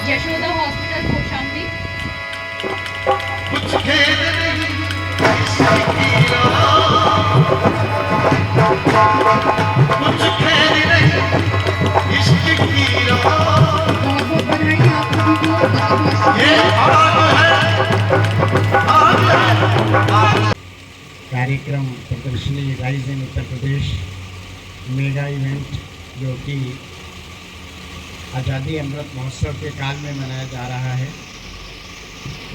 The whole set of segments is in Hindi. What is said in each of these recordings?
यशोदा हॉस्पिटल कौशाम्बी। बहुत बहुत बधाई आप सभी को। कार्यक्रम प्रदर्शनी rise in Uttar Pradesh mega event जो कि आज़ादी अमृत महोत्सव के काल में मनाया जा रहा है,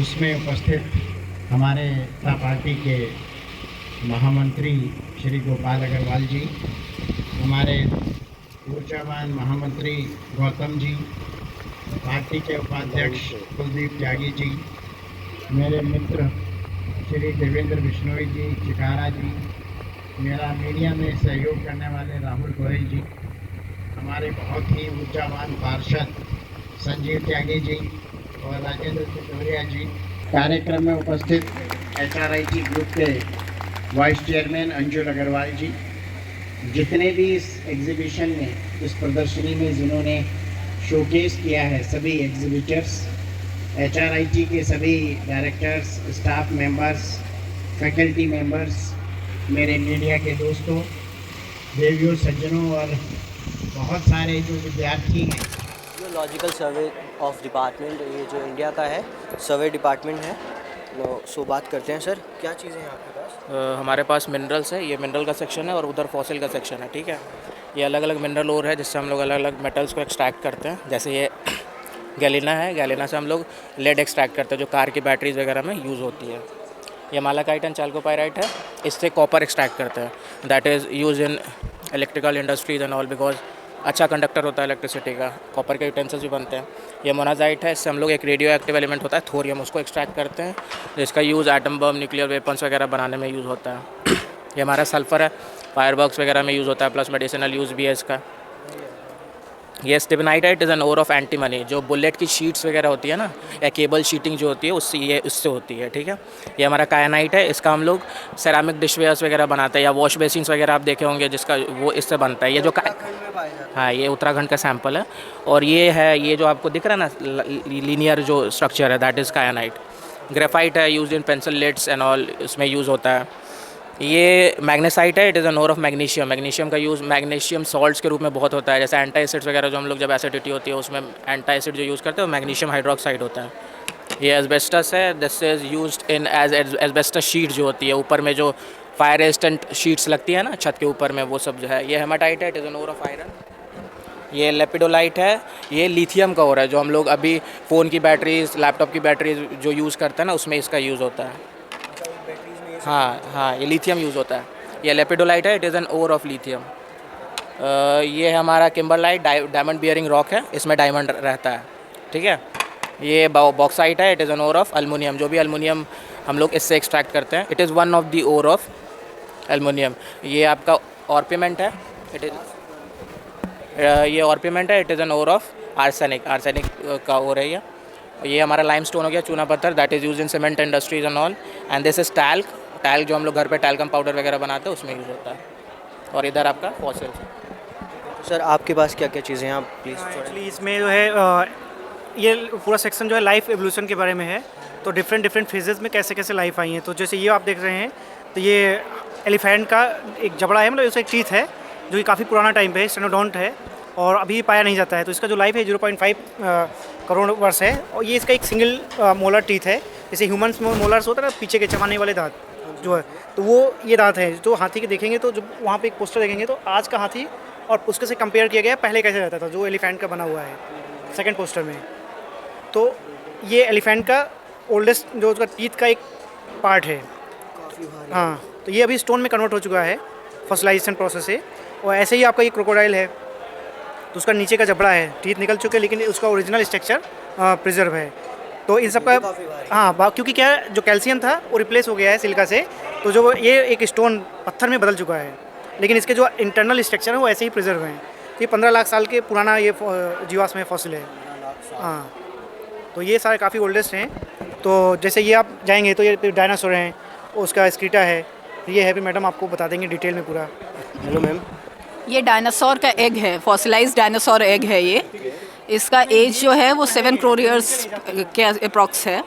उसमें उपस्थित हमारे जनता पार्टी के महामंत्री श्री गोपाल अग्रवाल जी, हमारे ऊर्जावान महामंत्री गौतम जी, पार्टी के उपाध्यक्ष कुलदीप त्यागी जी, मेरे मित्र श्री देवेंद्र बिश्नोई जी, चिकारा जी, मेरा मीडिया में सहयोग करने वाले राहुल गोयल जी, हमारे बहुत ही ऊर्जावान पार्षद संजीव त्यागी जी और राजेंद्र सिसोदिया जी, कार्यक्रम में उपस्थित HRIT ग्रुप के वाइस चेयरमैन अंजुल अग्रवाल जी, जितने भी इस एग्जीबिशन में, इस प्रदर्शनी में जिन्होंने शोकेस किया है, सभी एग्जीबिटर्स, HRIT के सभी directors, staff members, faculty members, मेरे मीडिया के दोस्तों, देवियों, सज्जनों और बहुत सारे जो विद्यार्थी हैं। जियोलॉजिकल सर्वे ऑफ डिपार्टमेंट, ये जो इंडिया का है सर्वे डिपार्टमेंट है। सो बात करते हैं सर, क्या चीज़ें हैं आपके पास? हमारे पास मिनरल्स है, ये मिनरल का सेक्शन है और उधर फॉसिल का सेक्शन है, ठीक है। ये अलग अलग मिनरल ओर है जिससे हम लोग अलग अलग मेटल्स को एक्सट्रैक्ट करते हैं। जैसे ये गैलिना है, गैलिना से हम लोग लेड एक्सट्रैक्ट करते हैं जो कार की बैटरीज वगैरह में यूज़ होती है। ये मालाकाइट एंड चाल्कोपाइराइट है, इससे कॉपर एक्सट्रैक्ट करते हैं, that is use in electrical industries and all, because अच्छा कंडक्टर होता है इलेक्ट्रिसिटी का। कॉपर के यूटेंसिल्स भी बनते हैं। ये मोनाजाइट है, इससे हम लोग एक रेडियो एक्टिव एलिमेंट होता है थोरियम, उसको एक्सट्रैक्ट करते हैं, जिसका use atom bomb, nuclear weapons वगैरह बनाने में यूज़ होता है। ये हमारा सल्फर है, फायरवर्क्स वगैरह में यूज़ होता है, प्लस मेडिसिनल यूज़ भी है इसका। ये stibnite is an ore of antimony, जो बुलेट की शीट्स वगैरह होती है ना, या केबल शीटिंग जो होती है उससे होती है, ठीक है। ये हमारा कायानाइट है, इसका हम लोग सेरामिक डिशवेयर्स वगैरह बनाते हैं, या वॉश बेसिन्स वगैरह आप देखे होंगे, जिसका वो इससे बनता है। ये जो हाँ, ये उत्तराखंड का सैंपल है। और ये है, ये जो आपको दिख रहा है ना लीनियर जो स्ट्रक्चर है, दैट इज़ कायानाइट। ग्रेफाइट है, use in pencil leads and all, इसमें यूज़ होता है। ये मैग्नेसाइट है, it is an ore of magnesium. Magnesium का यूज़ मैग्नीशियम सॉल्ट्स के रूप में बहुत होता है, जैसे एंटी एसिड्स वगैरह जो हम लोग जब एसिडिटी होती है उसमें एंटी एसिड जो यूज़ करते हैं वो मैग्नीशियम हाइड्रोक्साइड होता है। ये एस्बेस्टस है, this is used in as asbestos sheet जो होती है, ऊपर में जो फायर रेजिस्टेंट शीट्स लगती है ना छत के ऊपर में, वो सब जो है। ये हेमाटाइट है, it is an ore of iron. ये लेपिडोलाइट है, ये लिथियम का ओर है, जो हम लोग अभी फ़ोन की बैटरीज, लैपटॉप की बैटरीज जो यूज़ करते हैं ना, उसमें इसका यूज़ होता है। हाँ, ये लिथियम यूज़ होता है। ये लेपिडोलाइट है, it is an ore of lithium. ये हमारा किम्बरलाइट डायमंड बियरिंग रॉक है, इसमें डायमंड रहता है, ठीक है। ये बॉक्साइट है, it is an ore of aluminium. जो भी एल्युमिनियम हम लोग इससे एक्सट्रैक्ट करते हैं, it is one of the ore of aluminium. ये आपका ऑर्पिमेंट है, इट इज़ ये ऑर्पिमेंट है, it is an ore of arsenic. Arsenic का ओर है ये हमारा लाइमस्टोन हो गया, चूना पत्थर, that is use in cement industries and all. And this is talc जो हम लोग घर पे टैल्कम पाउडर वगैरह बनाते हैं, उसमें यूज़ होता है। और इधर आपका फॉसिल्स है। सर आपके पास क्या क्या चीज़ें हैं, आप प्लीज़? एक्चुअली इसमें जो है ये पूरा सेक्शन जो है लाइफ एवोल्यूशन के बारे में है। तो डिफरेंट फेजेस में कैसे कैसे लाइफ आई है। तो जैसे ये आप देख रहे हैं, तो ये एलिफेंट का एक जबड़ा है, मतलब उसका एक टीथ है जो कि काफ़ी पुराना टाइम पे है, स्टेनोडोंट है और अभी पाया नहीं जाता है। तो इसका जो लाइफ है 0.5 करोड़ वर्ष है। और ये इसका एक सिंगल मोलर टीथ है, जैसे ह्यूमन्स में मोलर्स होता है ना, पीछे के चबाने वाले दांत जो है, तो वो ये दांत है। तो हाथी के देखेंगे तो जब वहाँ पे एक पोस्टर देखेंगे तो आज का हाथी और उसके से कंपेयर किया गया पहले कैसे रहता था, जो एलिफेंट का बना हुआ है सेकंड पोस्टर में। तो ये एलिफेंट का ओल्डेस्ट जो उसका टीथ का एक पार्ट है। हाँ, तो ये अभी स्टोन में कन्वर्ट हो चुका है फॉसिलाइजेशन प्रोसेस से। और ऐसे ही आपका ये क्रोकोडाइल है, तो उसका नीचे का जबड़ा है, टीथ निकल चुके हैं लेकिन उसका ओरिजिनल स्ट्रक्चर प्रिजर्व है। तो इन सब का हाँ, क्योंकि क्या जो कैल्शियम था वो रिप्लेस हो गया है सिलिका से, तो जो ये एक स्टोन पत्थर में बदल चुका है, लेकिन इसके जो इंटरनल स्ट्रक्चर है वो ऐसे ही प्रिजर्व हैं। ये 15 लाख साल के पुराना ये जीवाश्म में फॉसिल है। हाँ, तो ये सारे काफ़ी ओल्डेस्ट हैं। तो जैसे ये आप जाएंगे तो ये डायनासोर हैं, उसका स्कीटा है, ये है भी मैडम आपको बता देंगे डिटेल में पूरा। Hello ma'am. ये डायनासोर का एग है, फॉसिलाइज्ड डायनासोर एग है ये। इसका एज जो है वो 7 करोड़ ईयर्स के अप्रॉक्स है।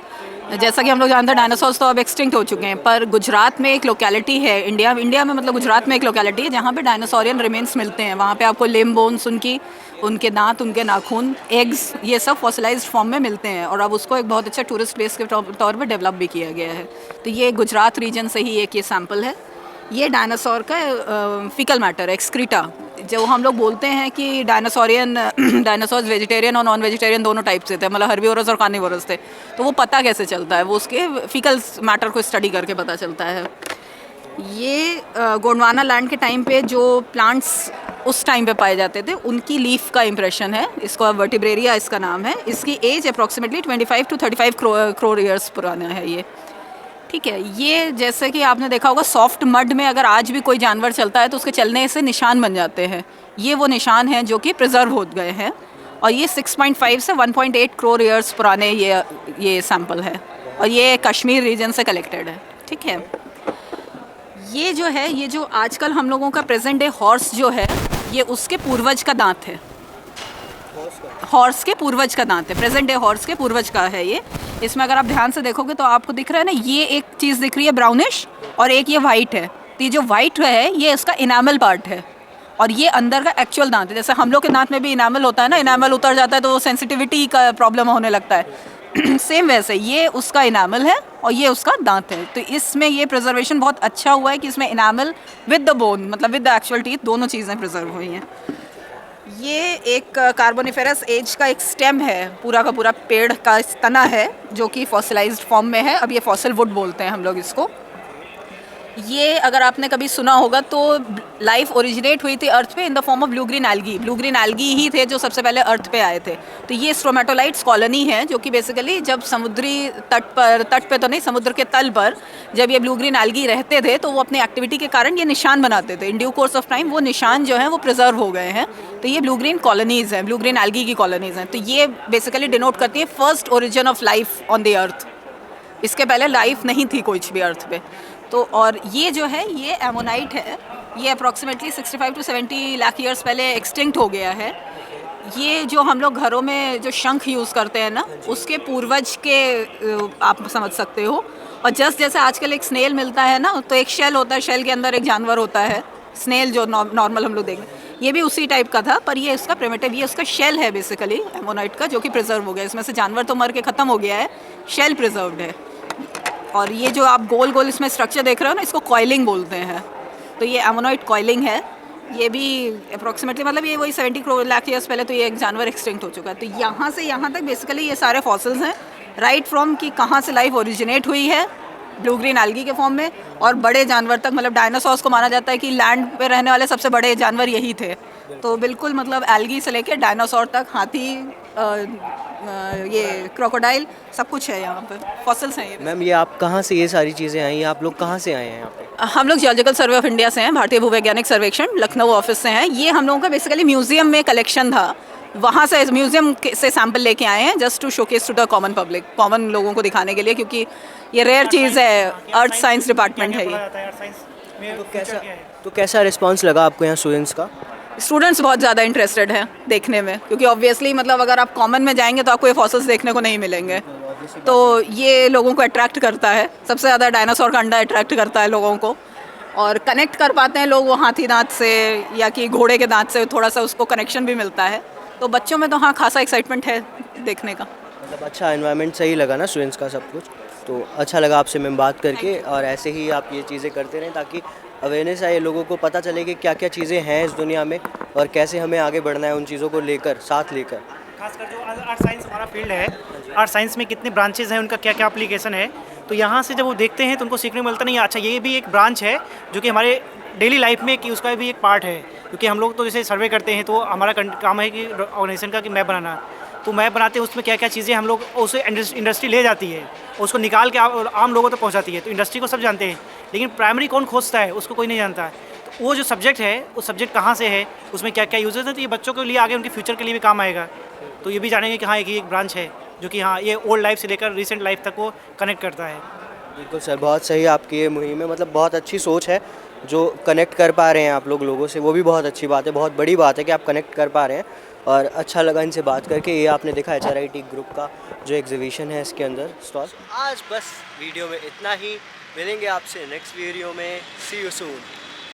जैसा कि हम लोग जानते हैं डायनासोर्स तो अब एक्सटिंक्ट हो चुके हैं, पर गुजरात में एक लोकेलिटी है, इंडिया में मतलब गुजरात में एक लोकेलिटी है जहाँ पे डायनासोरियन रिमेन्स मिलते हैं। वहाँ पे आपको लिम्ब बोन्स, उनके दांत, उनके नाखून, एग्स, ये सब फॉसिलाइज्ड फॉर्म में मिलते हैं। और अब उसको एक बहुत अच्छा टूरिस्ट प्लेस के तौर पे डेवलप भी किया गया है। तो ये गुजरात रीजन से ही एक ये सैम्पल है। ये डायनासोर का फीकल मैटर एक्सक्रीटा, जो हम लोग बोलते हैं कि डायनासोर्स वेजिटेरियन और नॉन वेजिटेरियन दोनों टाइप से थे, मतलब हर्बीवोरस और कार्निवोरस थे। तो वो पता कैसे चलता है, वो उसके फीकल मैटर को स्टडी करके पता चलता है। ये गोंडवाना लैंड के टाइम पे जो प्लांट्स उस टाइम पे पाए जाते थे उनकी लीफ का इंप्रेशन है। इसको वर्टिब्रेरिया इसका नाम है। इसकी age approximately 25 to 35 crore years पुराना है ये। ठीक है, ये जैसे कि आपने देखा होगा सॉफ्ट मड में अगर आज भी कोई जानवर चलता है तो उसके चलने से निशान बन जाते हैं। ये वो निशान हैं जो कि प्रिजर्व हो गए हैं। और ये 6.5 से 1.8 करोड़ ईयर्स पुराने ये सैंपल है, और ये कश्मीर रीजन से कलेक्टेड है। ठीक है, ये जो है, ये जो आजकल हम लोगों का प्रेजेंट डे हॉर्स जो है, ये उसके पूर्वज का दांत है। हॉर्स के पूर्वज का दांत है, प्रेजेंट डे हॉर्स के पूर्वज का है ये। इसमें अगर आप ध्यान से देखोगे तो आपको दिख रहा है ना, ये एक चीज़ दिख रही है ब्राउनिश, और एक ये वाइट है। तो ये जो वाइट है ये इसका इनामल पार्ट है, और ये अंदर का एक्चुअल दांत है। जैसे हम लोग के दांत में भी इनामल होता है ना, इनामल उतर जाता है तो सेंसिटिविटी का प्रॉब्लम होने लगता है। सेम वैसे ये उसका इनामल है और ये उसका दांत है। तो इसमें ये प्रिजर्वेशन बहुत अच्छा हुआ है कि इसमें इनामल विद द बोन, मतलब विद द एक्चुअल टीथ, दोनों चीज़ें प्रिजर्व हुई हैं। ये एक कार्बोनिफेरस एज का एक स्टेम है, पूरा का पूरा पेड़ का तना है जो कि फॉसिलाइज्ड फॉर्म में है। अब ये फॉसिल वुड बोलते हैं हम लोग इसको। ये अगर आपने कभी सुना होगा तो लाइफ ओरिजिनेट हुई थी अर्थ पे in the form of blue green algae. Blue green algae ही थे जो सबसे पहले अर्थ पे आए थे। तो ये स्ट्रोमेटोलाइट्स कॉलोनी है जो कि बेसिकली जब समुद्री तट पे तो नहीं, समुद्र के तल पर जब ये ब्लू ग्रीन एल्गी रहते थे तो वो अपनी एक्टिविटी के कारण ये निशान बनाते थे। In due course of time वो निशान जो है वो प्रिजर्व हो गए हैं। तो ये ब्लू ग्रीन कॉलोनीज़ हैं, ब्लू ग्रीन एल्गी की कॉलोनीज़ हैं। तो ये बेसिकली डिनोट करती है first origin of life on the earth. इसके पहले लाइफ नहीं थी कुछ भी अर्थ पे। तो और ये जो है ये एमोनाइट है। ये अप्रॉक्सीमेटली 65 to 70 लाख ईयर्स पहले एक्सटिंक्ट हो गया है। ये जो हम लोग घरों में जो शंख यूज़ करते हैं ना, उसके पूर्वज के आप समझ सकते हो। और जैसे आजकल एक स्नेल मिलता है ना, तो एक शेल होता है, शेल के अंदर एक जानवर होता है, स्नेल जो नॉर्मल हम लोग देख रहे हैं, ये भी उसी टाइप का था। पर ये उसका प्रिमिटिव, ये उसका शेल है बेसिकली एमोनाइट का, जो कि प्रिजर्व हो गया। इसमें से जानवर तो मर के ख़त्म हो गया है, शेल प्रिजर्व्ड है। और ये जो आप गोल गोल इसमें स्ट्रक्चर देख रहे हो ना, इसको कॉइलिंग बोलते हैं। तो ये एमोनाइट कॉइलिंग है। ये भी अप्रॉक्सीमेटली मतलब ये वही 70 करोड़ लाख ईयर्स पहले तो ये एक जानवर एक्सटिंक्ट हो चुका है। तो यहाँ से यहाँ तक बेसिकली ये सारे फॉसिल्स हैं, राइट फ्रॉम कि कहाँ से लाइफ ओरिजिनेट हुई है ब्लू ग्रीन एल्गी के फॉर्म में, और बड़े जानवर तक। मतलब डायनासोर्स को माना जाता है कि लैंड पे रहने वाले सबसे बड़े जानवर यही थे। तो बिल्कुल मतलब एल्गी से लेकर डायनासोर तक, हाथी, ये क्रोकोडाइल, सब कुछ है यहाँ पे, फॉसिल्स हैं ये। मैम ये आप कहाँ से ये सारी चीज़ें आई, आप लोग कहाँ से आए हैं यहाँ पे? हम लोग जियोलॉजिकल सर्वे ऑफ इंडिया से हैं, भारतीय भूवैज्ञानिक सर्वेक्षण लखनऊ ऑफिस से हैं। ये हम लोगों का बेसिकली म्यूजियम में कलेक्शन था, वहाँ से म्यूजियम से सैंपल लेके आए हैं, just to showcase to the common public, common लोगों को दिखाने के लिए, क्योंकि ये रेयर चीज़ है। अर्थ साइंस डिपार्टमेंट है ये। तो कैसा रिस्पांस लगा आपको यहाँ स्टूडेंट्स का? स्टूडेंट्स बहुत ज़्यादा इंटरेस्टेड हैं देखने में, क्योंकि ऑब्वियसली मतलब अगर आप कॉमन में जाएंगे तो आपको ये फॉसिल्स देखने को नहीं मिलेंगे। तो ये लोगों को अट्रैक्ट करता है, सबसे ज़्यादा डायनासोर का अंडा अट्रैक्ट करता है लोगों को, और कनेक्ट कर पाते हैं लोग वो हाथी दांत से या कि घोड़े के दांत से, थोड़ा सा उसको कनेक्शन भी मिलता है। तो बच्चों में तो हाँ खासा एक्साइटमेंट है देखने का। मतलब अच्छा एनवायरनमेंट सही लगा ना स्टूडेंट्स का सब कुछ, तो अच्छा लगा आपसे मैम बात करके। और ऐसे ही आप ये चीज़ें करते रहें ताकि अवेयरनेस आए, लोगों को पता चले कि क्या क्या चीज़ें हैं इस दुनिया में और कैसे हमें आगे बढ़ना है उन चीज़ों को लेकर, साथ लेकर। खासकर जो आर्ट साइंस हमारा फील्ड है, आर्ट साइंस में कितने ब्रांचेज हैं, उनका क्या क्या एप्लीकेशन है, तो यहाँ से जब वो देखते हैं तो उनको सीखने को मिलता नहीं, अच्छा ये भी एक ब्रांच है जो कि हमारे डेली लाइफ में कि उसका भी एक पार्ट है। क्योंकि हम लोग तो जैसे सर्वे करते हैं तो हमारा काम है कि ऑर्गेनाइजेशन का कि मैप बनाना, तो मैप बनाते हैं उसमें क्या क्या चीज़ें हम लोग उसे इंडस्ट्री ले जाती है, उसको निकाल के आम लोगों तक पहुँचाती है। तो इंडस्ट्री को सब जानते हैं, लेकिन प्राइमरी कौन खोजता है उसको कोई नहीं जानता है। तो वो जो सब्जेक्ट है, वो सब्जेक्ट कहाँ से है, उसमें क्या क्या यूजेस है, तो ये बच्चों के लिए आगे उनके फ्यूचर के लिए भी काम आएगा। तो ये भी जानेंगे कि हाँ एक ब्रांच है जो कि हाँ ये ओल्ड लाइफ से लेकर रिसेंट लाइफ तक वो कनेक्ट करता है। बिल्कुल सर, बहुत सही आपकी ये मुहिम है, मतलब बहुत अच्छी सोच है जो कनेक्ट कर पा रहे हैं आप लोग लोगों से, वो भी बहुत अच्छी बात है, बहुत बड़ी बात है कि आप कनेक्ट कर पा रहे हैं। और अच्छा लगा इनसे बात करके। ये आपने देखा HRIT ग्रुप का जो एग्जीबिशन है इसके अंदर स्टॉल। आज बस वीडियो में इतना ही, मिलेंगे आपसे नेक्स्ट वीडियो में। सी यू सून।